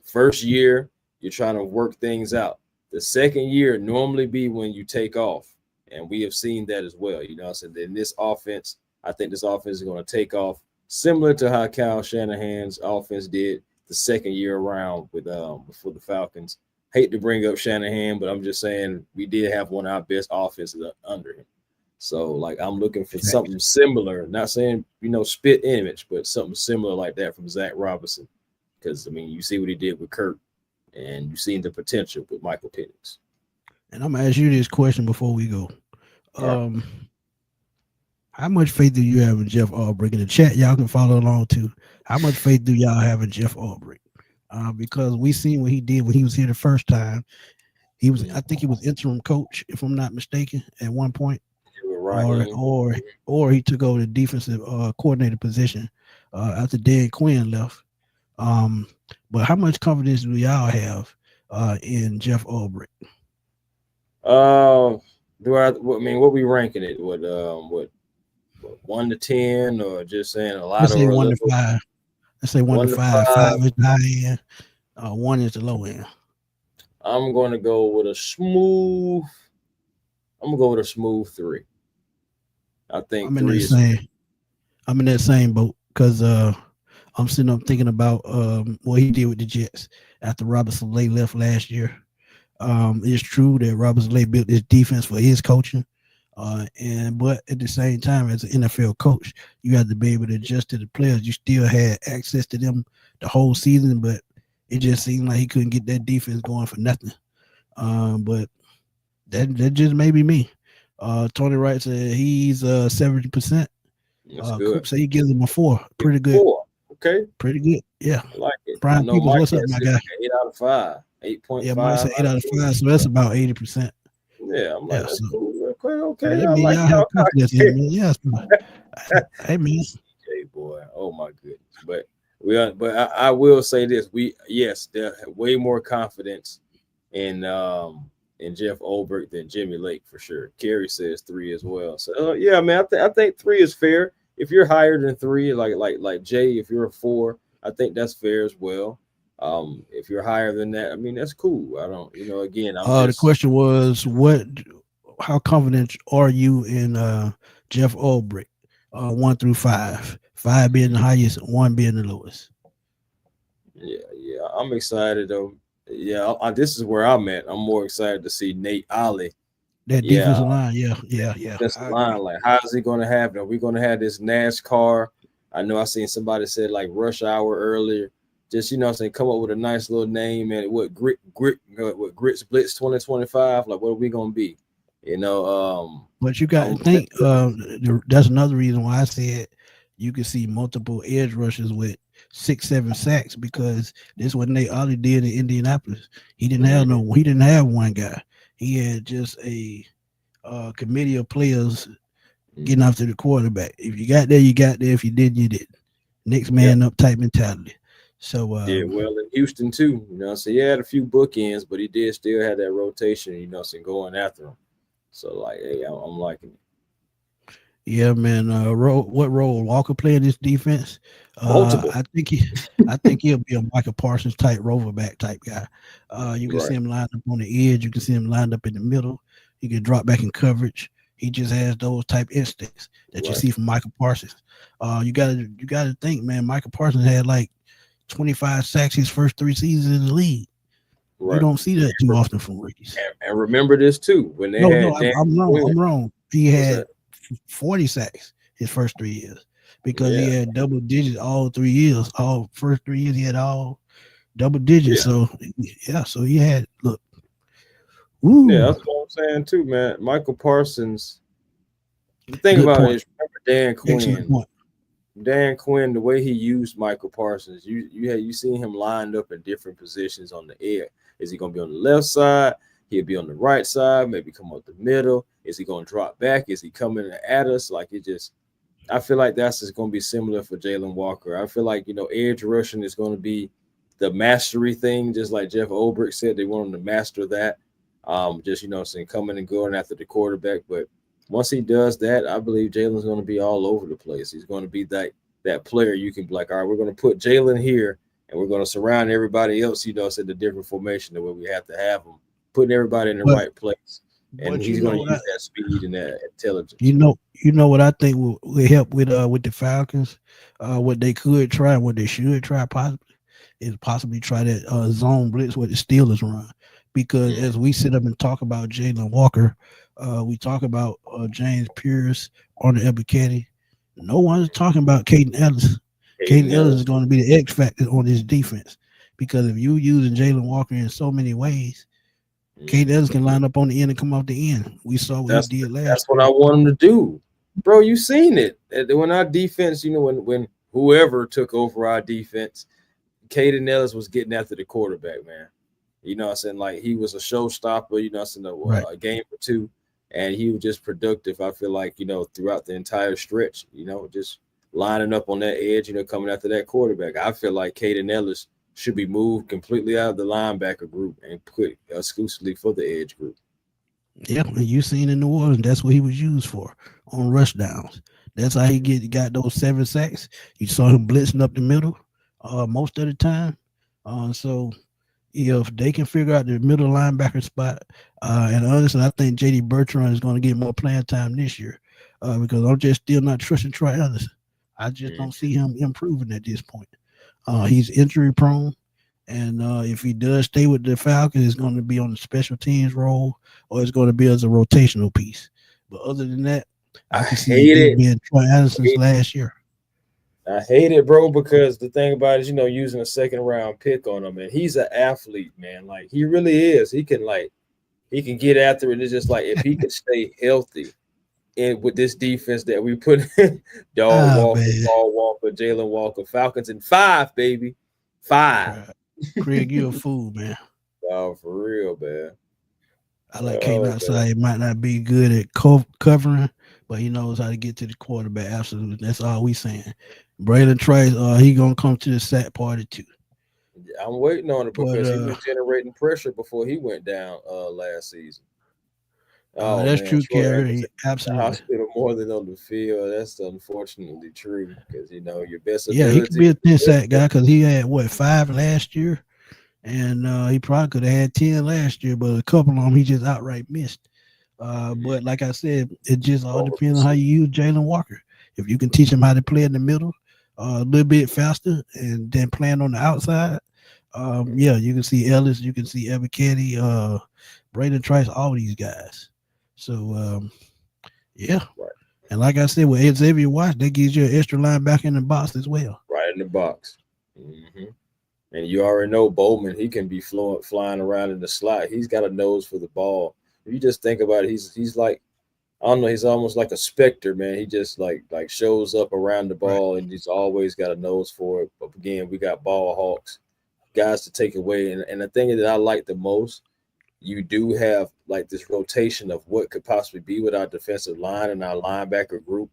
first year you're trying to work things out. The second year normally be when you take off, and we have seen that as well. So in this offense, I think this offense is going to take off similar to how Kyle Shanahan's offense did the second year around with for the Falcons. Hate to bring up Shanahan, but I'm just saying we did have one of our best offenses under him. So, like, I'm looking for something similar. Not saying, spit image, but something similar like that from Zach Robinson. Because, you see what he did with Kirk, and you've seen the potential with Michael Penix. And I'm going to ask you this question before we go. How much faith do you have in Jeff Albrecht? In the chat, y'all can follow along, too. How much faith do y'all have in Jeff Albrecht? Because we seen what he did when he was here the first time. I think he was interim coach, if I'm not mistaken, at one point. Or he took over the defensive coordinator position after Dan Quinn left. But how much confidence do y'all have in Jeff Albrecht? What we ranking it? What 1 to 10, or just saying a lot? Let's say 1 to 5. Let's say 1 to 5. 5 is the high end. 1 is the low end. I'm going to go with a smooth. I'm going to go with a smooth 3. I think I'm in that same boat because I'm sitting up thinking about what he did with the Jets after Robert Saleh left last year. It's true that Robert Saleh built this defense for his coaching. But at the same time, as an NFL coach, you have to be able to adjust to the players. You still had access to them the whole season, but it just seemed like he couldn't get that defense going for nothing. But that just may be me. Tony Wright said he's 70%. Coop said he gives him a 4. Pretty good. 4. Okay. Pretty good. Yeah. I like it. Brian Peoples, what's up, my guy? 8 out of 5. 8.5. Yeah, Mike said 8 out of 5, so that's about 80%. Yeah, I'm like, that's cool. Okay. Yeah, I like y'all confidence in me. Yes. Hey, man. Hey, boy. Oh, my goodness. But I will say this. There way more confidence in Jeff Ulbrich than Jimmy Lake for sure. Kerry says 3 as well. So yeah, man, I think 3 is fair. If you're higher than 3, like Jay, if you're a 4, I think that's fair as well. If you're higher than that, I mean that's cool. I don't, again. The question was how confident are you in Jeff Ulbrich? 1 through 5. 5 being the highest, 1 being the lowest. Yeah, I'm excited though. Yeah, this is where I'm at. I'm more excited to see Nate Ollie. That defensive line, yeah. That's the line. Like, how is he going to have it? Are we going to have this NASCAR? I know I seen somebody said like rush hour earlier. Just come up with a nice little name and what Grits Blitz 2025. Like, what are we going to be? But you got to think. That's another reason why I said you can see multiple edge rushes with 6-7 sacks, because this is what Nate Ollie did in Indianapolis. He didn't have one guy. He had just a committee of players getting after the quarterback. If you got there, you got there. If you didn't, you didn't. Next man up type mentality. So well in Houston too, so he had a few bookends, but he did still have that rotation, going after him. So like, hey, I'm liking it. Yeah, man. What role Walker play in this defense? I think he'll be a Michael Parsons type rover back type guy. You can see him lined up on the edge. You can see him lined up in the middle. He can drop back in coverage. He just has those type instincts that you see from Michael Parsons. You gotta think, man. Michael Parsons had like 25 sacks his first 3 seasons in the league. Right. You don't see that too often from rookies. And remember this too, when they I'm wrong. He had 40 sacks his first 3 years because he had double digits all 3 years. All first 3 years he had all double digits. So he had Ooh. Yeah, that's what I'm saying too, man. Michael Parsons. The thing about it is, remember Dan Quinn. Dan Quinn, the way he used Michael Parsons, you seen him lined up in different positions on the air. Is he going to be on the left side? He'll be on the right side, maybe come up the middle. Is he going to drop back? Is he coming at us? Like, I feel like that's just going to be similar for Jalen Walker. I feel like, edge rushing is going to be the mastery thing, just like Jeff Ulbrich said. They want him to master that. Coming and going after the quarterback. But once he does that, I believe Jalen's going to be all over the place. He's going to be that player you can be like, all right, we're going to put Jalen here, and we're going to surround everybody else, in the different formation the way we have to have them, putting everybody in the right place. And he's going to use that speed and that intelligence. You know what I think will help with the Falcons? What they could try, what they should try possibly try that zone blitz what the Steelers run. Because as we sit up and talk about Jalen Walker, we talk about James Pierce, Arnold Ebiketie. No one's talking about Caden Ellis. Caden Ellis is going to be the X factor on this defense, because if you using Jalen Walker in so many ways, Caden Ellis can line up on the end and come off the end. We saw what he did last. That's what I want him to do, bro. You seen it when our defense, when whoever took over our defense, Caden Ellis was getting after the quarterback, man. Like he was a showstopper, a game or two, and he was just productive. I feel like, throughout the entire stretch, just lining up on that edge, coming after that quarterback. I feel like Caden Ellis should be moved completely out of the linebacker group and put exclusively for the edge group. Yeah, and you seen in New Orleans, that's what he was used for on rush downs. That's how he got those 7 sacks. You saw him blitzing up the middle most of the time. So if they can figure out the middle linebacker spot, and honestly, I think J.D. Bertrand is going to get more playing time this year because I'm just still not trusting Troy Anderson. I just don't see him improving at this point. He's injury prone, and if he does stay with the Falcons, it's going to be on the special teams role, or it's going to be as a rotational piece. But other than that, I I can see hate this it. being Troy Anderson's last year. I hate it, bro, because the thing about it is, using a second round pick on him, and he's an athlete, man. Like, he really is. He can get after it. It's just like if he could stay healthy and with this defense that we put Dog Ah, Walker, man. Paul Walker, Jalen Walker, Falcons in 5, baby. 5. Right. Craig, you a fool, man. Oh, for real, man. I like came Oh, man. outside. He might not be good at covering, but he knows how to get to the quarterback. Absolutely. That's all we saying. Braylon Trice, he gonna come to the sack party too. I'm waiting on it But because he was generating pressure before he went down last season. Oh that's man, true, Troy Carey. Anderson in the Absolutely. hospital more than on the field. That's unfortunately true because your best Yeah, he could ability. be a 10 sack guy because he had 5 last year, and he probably could have had 10 last year, but a couple of them he just outright missed. But like I said, it just all depends on how you use Jalen Walker. If you can teach him how to play in the middle a little bit faster and then playing on the outside, yeah, you can see Ellis, you can see Ebiketie, Braden Trice, all these guys. So, yeah. Right. And like I said, with Xavier Watts, that gives you an extra linebacker in the box as well. Right in the box. Mm-hmm. And you already know Bowman, he can be flying around in the slot. He's got a nose for the ball. If you just think about it, he's like, I don't know, he's almost like a specter, man. He just like shows up around the ball, and he's always got a nose for it. But again, we got ball hawks, guys to take away. And the thing that I like the most, you do have like this rotation of what could possibly be with our defensive line and our linebacker group.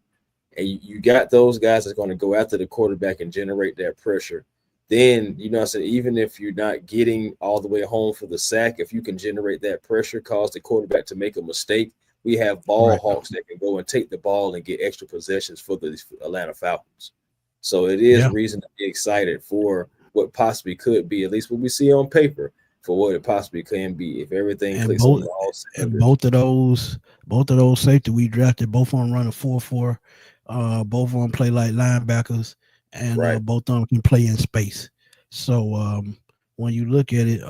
And you got those guys that's going to go after the quarterback and generate that pressure. Then, I said, even if you're not getting all the way home for the sack, if you can generate that pressure, cause the quarterback to make a mistake, we have ball hawks that can go and take the ball and get extra possessions for the Atlanta Falcons. So it is reason to be excited for what possibly could be, at least what we see on paper, for what it possibly can be if everything clicks on all cylinders. And both of those safety we drafted, both of them run a 4-4. Both of them play like linebackers, and both of them can play in space. So when you look at it,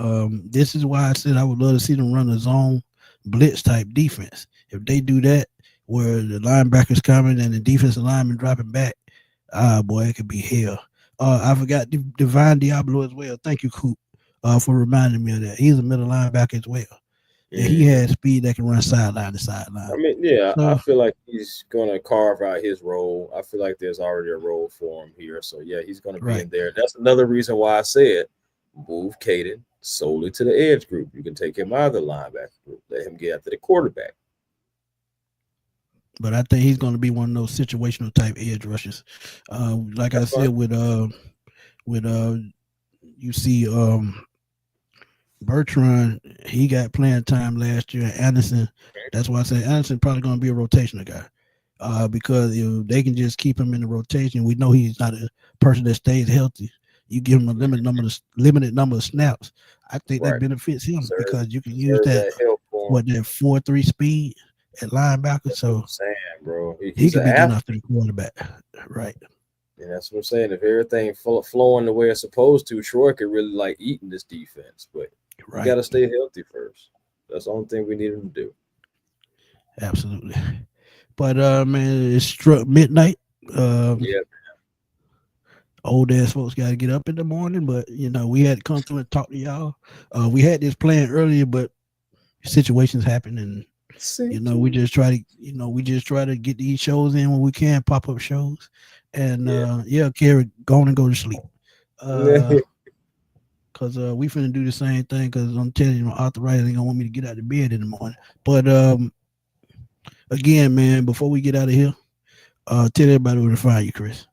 this is why I said I would love to see them run a zone blitz type defense. If they do that, where the linebackers coming and the defensive lineman dropping back, boy, it could be hell. I forgot Divine Diablo as well. Thank you, Coop, for reminding me of that. He's a middle linebacker as well. And he has speed that can run sideline to sideline. I mean, yeah, so, I feel like he's going to carve out his role. I feel like there's already a role for him here. So, yeah, he's going to be in there. That's another reason why I said move Caden solely to the edge group. You can take him out of the linebacker group. Let him get after the quarterback. But I think he's going to be one of those situational type edge rushers. Like I said, with you see Bertrand, he got playing time last year. Anderson, that's why I say Anderson probably going to be a rotational guy, because they can just keep him in the rotation. We know he's not a person that stays healthy. You give him a limited number of snaps. I think that benefits him because you can use that 4.3 speed at linebacker. That's so what I'm saying, bro, he can be good after the quarterback, right? And that's what I'm saying. If everything flowing the way it's supposed to, Troy could really like eating this defense, but you got to stay healthy first. That's the only thing we need him to do. Absolutely. But man, it struck midnight. Yeah. Old ass folks got to get up in the morning, but we had to come through and talk to y'all. We had this plan earlier, but situations happen, and we just try to get these shows in when we can, pop up shows, and Kerry, go on and go to sleep. Because we finna do the same thing. Because I'm telling you, my arthritis ain't gonna want me to get out of bed in the morning. But again, man, before we get out of here, tell everybody where to find you, Chris.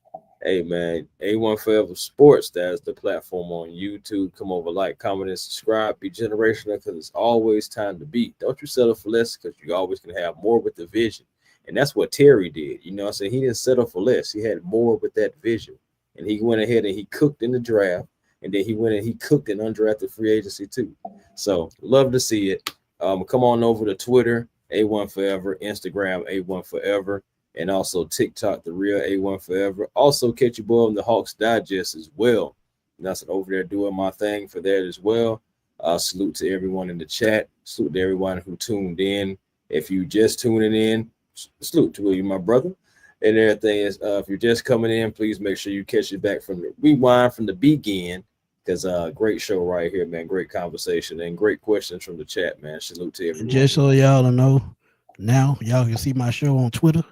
Hey, man, A1 Forever Sports, that's the platform on YouTube. Come over, like, comment, and subscribe. Be generational, because it's always time to beat. Don't you settle for less, because you always can have more with the vision. And that's what Terry did. You know what I'm saying? He didn't settle for less. He had more with that vision. And he went ahead and he cooked in the draft. And then he went and he cooked in undrafted free agency too. So love to see it. Come on over to Twitter, A1 Forever, Instagram, A1 Forever, and also TikTok, The Real A1 Forever. Also catch your boy on the Hawks Digest as well. And that's over there doing my thing for that as well. Salute to everyone in the chat. Salute to everyone who tuned in. If you just tuning in, salute to you, my brother. And everything is, if you're just coming in, please make sure you catch it back from the rewind from the begin, because great show right here, man. Great conversation and great questions from the chat, man. Salute to everyone. Just so y'all don't know, now y'all can see my show on Twitter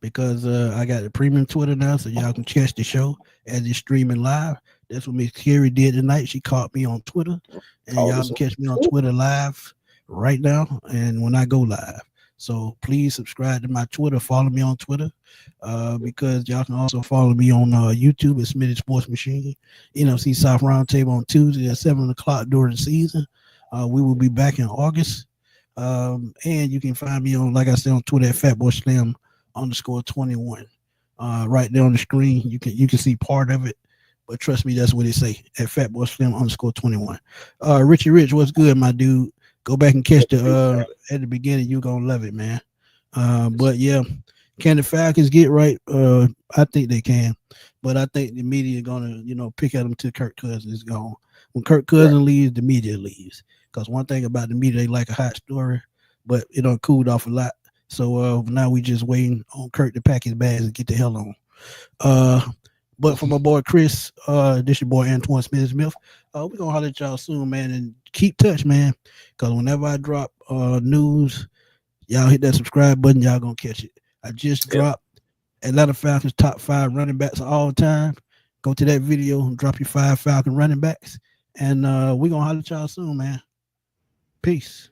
because I got the premium Twitter now, so y'all can catch the show as it's streaming live. That's what Miss Carrie did tonight. She caught me on Twitter, and y'all can catch me on Twitter live right now and when I go live. So please subscribe to my Twitter, follow me on Twitter, because y'all can also follow me on YouTube at Smitty Sports Machine. NFC South Roundtable on Tuesday at 7 o'clock during the season. We will be back in August. And you can find me on, like I said, on Twitter at FatBoySlim_21. Right there on the screen, you can see part of it. But trust me, that's what it say at FatBoySlim_21. Richie Rich, what's good, my dude? Go back and catch the at the beginning. You're gonna love it, man. But yeah, can the Falcons get right? I think they can, but I think the media are gonna, pick at them till Kirk Cousins is gone. When Kirk Cousins leaves, the media leaves. Because one thing about the media, they like a hot story, but it done cooled off a lot. So now we just waiting on Kirk to pack his bags and get the hell on. But for my boy Chris, this your boy Antoine Smith. We're gonna holler at y'all soon, man, and keep touch, man. Because whenever I drop news, y'all hit that subscribe button, y'all gonna catch it. I just dropped Atlanta Falcons top 5 running backs of all time. Go to that video and drop your 5 Falcon running backs. And we're gonna holler at y'all soon, man. Peace.